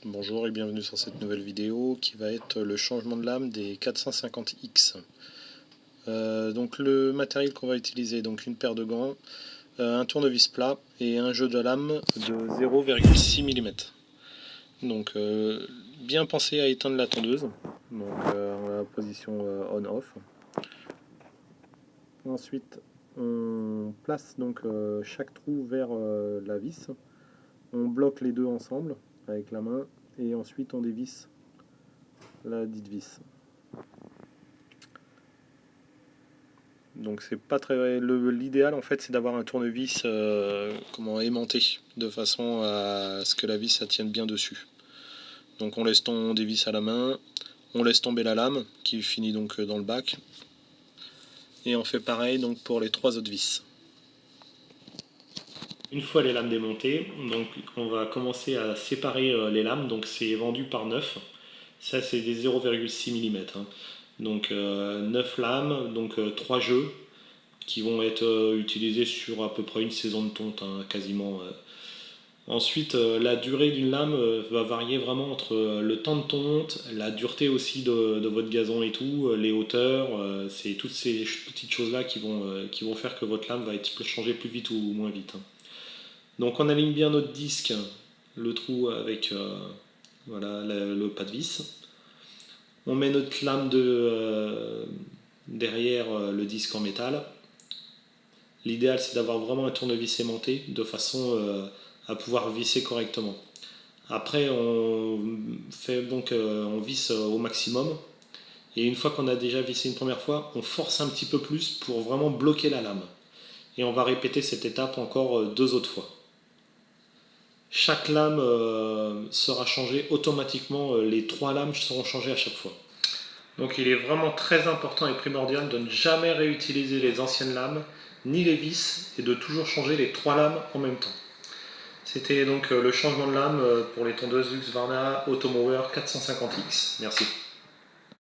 Bonjour et bienvenue sur cette nouvelle vidéo qui va être le changement de lame des 450X. Donc le matériel qu'on va utiliser, donc une paire de gants, un tournevis plat et un jeu de lame de 0,6 mm. Donc bien penser à éteindre la tondeuse, donc en la position on-off. Ensuite on place donc chaque trou vers la vis. On bloque les deux ensemble avec la main et ensuite on dévisse la dite vis. Donc c'est pas très. L'idéal en fait c'est d'avoir un tournevis aimanté de façon à ce que la vis ça tienne bien dessus. Donc on dévisse à la main, on laisse tomber la lame qui finit donc dans le bac et on fait pareil donc pour les trois autres vis. Une fois les lames démontées, donc on va commencer à séparer les lames, donc c'est vendu par 9, ça c'est des 0,6 mm. Donc 9 lames, donc 3 jeux qui vont être utilisés sur à peu près une saison de tonte, quasiment. Ensuite, la durée d'une lame va varier vraiment entre le temps de tonte, la dureté aussi de votre gazon et tout, les hauteurs, c'est toutes ces petites choses-là qui vont faire que votre lame va être changée plus vite ou moins vite. Donc on aligne bien notre disque, le trou avec voilà, le pas de vis. On met notre lame derrière le disque en métal. L'idéal c'est d'avoir vraiment un tournevis aimanté de façon à pouvoir visser correctement. Après on visse au maximum et une fois qu'on a déjà vissé une première fois, on force un petit peu plus pour vraiment bloquer la lame. Et on va répéter cette étape encore 2 autres fois. Chaque lame sera changée automatiquement, les 3 lames seront changées à chaque fois. Donc il est vraiment très important et primordial de ne jamais réutiliser les anciennes lames ni les vis et de toujours changer les 3 lames en même temps. C'était donc le changement de lame pour les tondeuses Husqvarna Automower 450X. Merci.